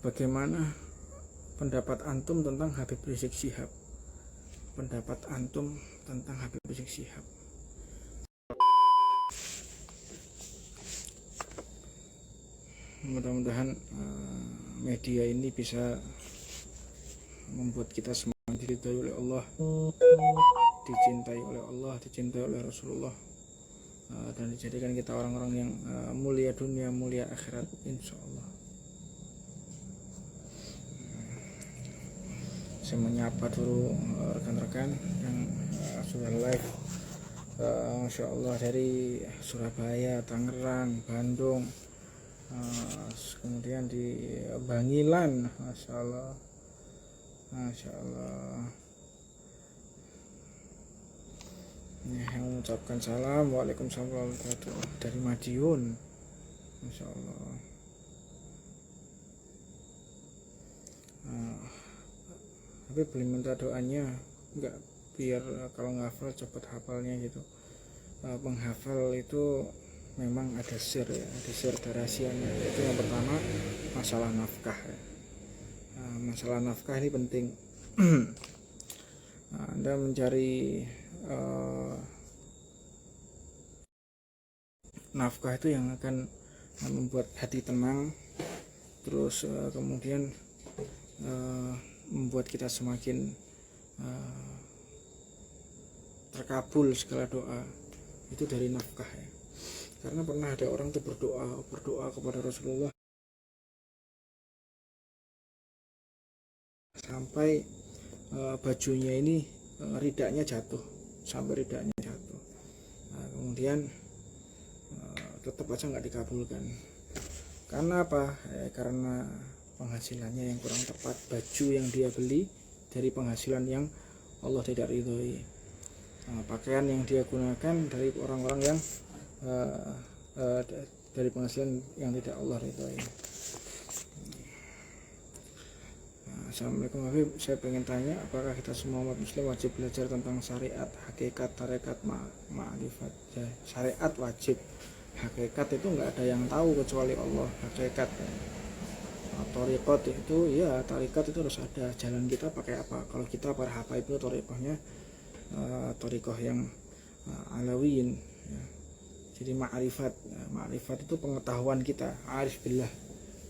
bagaimana pendapat antum tentang Habib Rizik Syihab? Pendapat antum tentang Habib Rizik Syihab. Mudah-mudahan media ini bisa membuat kita semakin dicintai oleh Allah, dicintai oleh Allah, dicintai oleh Rasulullah, dan dijadikan kita orang-orang yang mulia dunia, mulia akhirat, insya Allah. Saya menyapa dulu rekan-rekan yang sudah live, Masya Allah, dari Surabaya, Tangerang, Bandung, kemudian di Bangilan, Masya Allah, Masya Allah. Yang mengucapkan salam, waalaikumsalam warahmatullahi wabarakatuh, dari Madiun, Masya Allah. Tapi boleh minta doanya enggak, biar kalau ngafal cepat hafalnya gitu. Penghafal itu memang ada sir ya, ada sir rahasianya. Itu yang pertama, masalah nafkah ya. Masalah nafkah ini penting. Anda mencari nafkah itu yang akan membuat hati tenang, terus kemudian membuat kita semakin terkabul segala doa itu dari nafkah ya. Karena pernah ada orang tuh berdoa kepada Rasulullah sampai bajunya ini ridaknya jatuh, sampai ridaknya jatuh. Kemudian tetap aja nggak dikabulkan. Karena apa? Karena penghasilannya yang kurang tepat, baju yang dia beli dari penghasilan yang Allah tidak ridhoi, pakaian yang dia gunakan dari orang-orang yang dari penghasilan yang tidak Allah ridhoi. Assalamualaikum Habib, saya pengen tanya, apakah kita semua umat muslim wajib belajar tentang syariat, hakikat, tarekat, ma'rifat? Syariat wajib, hakikat itu nggak ada yang tahu kecuali Allah. Hakikat thariqat itu ya, tarikat itu harus ada, jalan kita pakai apa. Kalau kita para habaib itu thariqahnya thariqah yang alawiyin ya. Jadi ma'rifat itu pengetahuan kita, arif billah.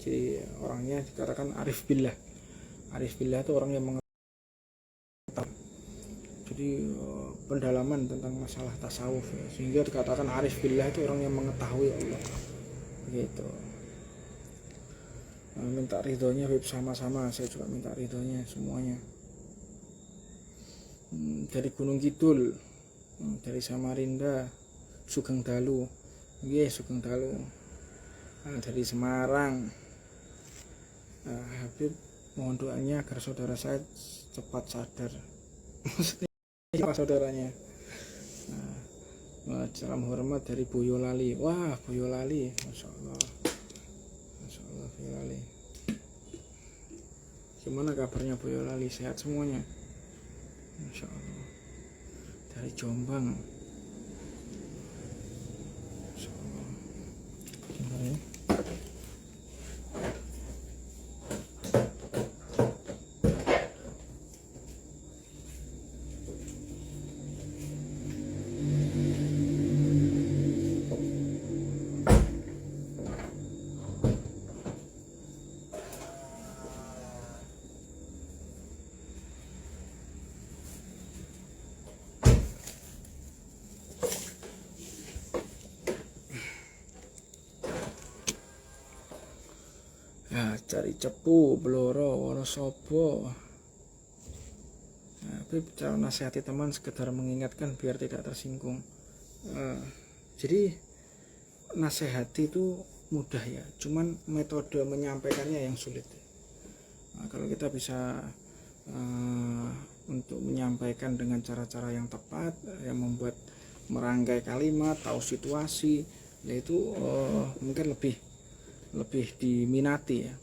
Jadi orangnya dikatakan arif billah. Arif billah itu orang yang mengetahui. Jadi pendalaman tentang masalah tasawuf ya. Sehingga dikatakan arif billah itu orang yang mengetahui Allah. Begitu. Minta ridhonya Habib, sama-sama, saya juga minta ridhonya semuanya. Dari Gunung Kidul, dari Samarinda, Sugeng Dalu, Sugeng Dalu, dari Semarang, Habib mohon doanya agar saudara saya cepat sadar. Maksudnya apa saudaranya? Salam hormat dari Boyolali. Wah, Boyolali, Masya Allah, Masya Allah, Boyolali. Gimana kabarnya Boyolali? Sehat semuanya? Masya Allah. Dari Jombang, Masya Allah. Gimana ya? Cari Cepu, Bloro, Wonosobo. Tapi cara nasihati teman sekedar mengingatkan biar tidak tersinggung. Jadi nasihati itu mudah ya, cuman metode menyampaikannya yang sulit. Kalau kita bisa untuk menyampaikan dengan cara-cara yang tepat, yang membuat merangkai kalimat, tahu situasi, yaitu mungkin lebih diminati ya,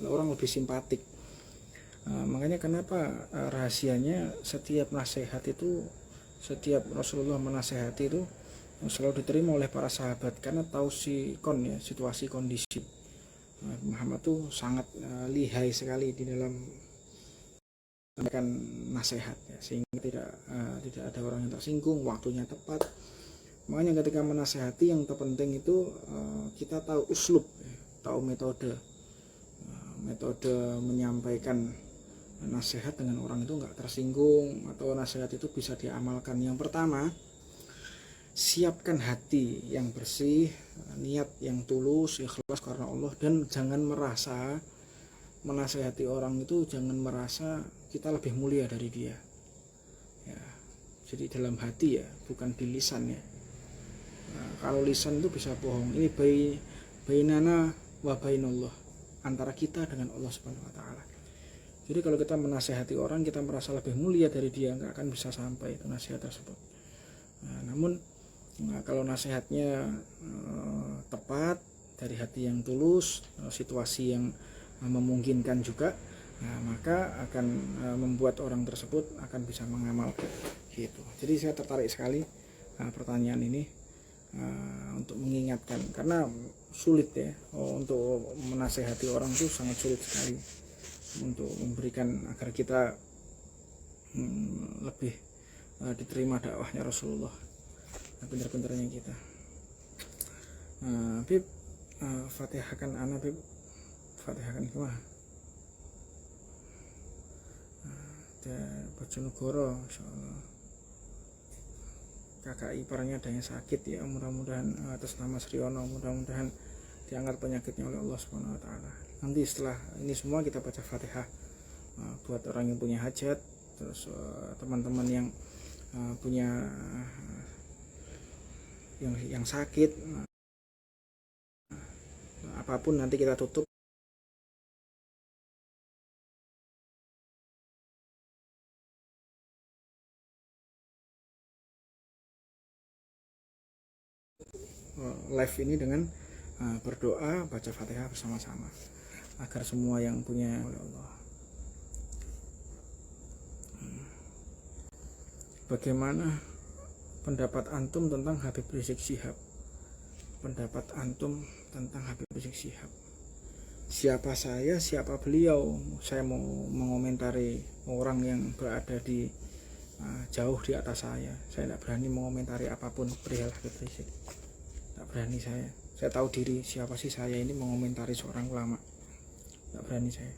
orang lebih simpatik. Makanya kenapa rahasianya setiap nasihat itu, setiap Rasulullah menasehati itu selalu diterima oleh para sahabat, karena tahu situasi kondisi Muhammad tuh sangat lihai sekali di dalam memberikan nasihat ya, sehingga tidak ada orang yang tersinggung, waktunya tepat. Makanya ketika menasehati yang terpenting itu kita tahu uslub ya, tahu metode menyampaikan nasihat dengan orang itu nggak tersinggung, atau nasihat itu bisa diamalkan. Yang pertama, siapkan hati yang bersih, niat yang tulus, ikhlas karena Allah, dan jangan merasa menasehati orang itu, jangan merasa kita lebih mulia dari dia ya. Jadi dalam hati ya, bukan di lisan ya. Nah, kalau lisan itu bisa bohong. Ini bainana wa bainallah, antara kita dengan Allah Subhanahu wa taala. Jadi kalau kita menasehati orang, kita merasa lebih mulia dari dia, nggak akan bisa sampai itu nasihat tersebut. Namun kalau nasihatnya tepat, dari hati yang tulus, situasi yang memungkinkan juga, maka akan membuat orang tersebut akan bisa mengamalkan gitu. Jadi saya tertarik sekali pertanyaan ini untuk mengingatkan, karena sulit ya untuk menasehati orang itu, sangat sulit sekali untuk memberikan agar kita lebih diterima dakwahnya Rasulullah, pintar-pintarnya kita. Bib, fatihahkan ana Bib, fatihahkan kemana? Bojonegoro, insyaallah. Kakak iparnya ada yang sakit ya, mudah-mudahan atas nama Sriono, mudah-mudahan diangkat penyakitnya oleh Allah Subhanahu wa taala. Nanti setelah ini semua kita baca Fatihah buat orang yang punya hajat, terus teman-teman yang punya yang sakit, apapun nanti kita tutup live ini dengan berdoa, baca Fatihah bersama-sama agar semua yang punya oleh Allah. Bagaimana pendapat antum tentang Habib Rizik Syihab? Pendapat antum tentang Habib Rizik Syihab. Siapa saya, siapa beliau? Saya mau mengomentari orang yang berada di jauh di atas saya. Saya tidak berani mengomentari apapun perihal Habib Rizik. Tidak berani saya. Saya tahu diri siapa sih saya ini mengomentari seorang ulama. Tidak berani saya.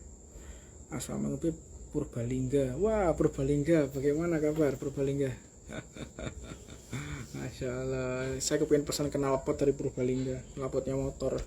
Assalamualaikum Purbalingga. Wah, Purbalingga, bagaimana kabar Purbalingga? Masya Allah, saya kepengen pesan knalpot dari Purbalingga, knalpotnya motor.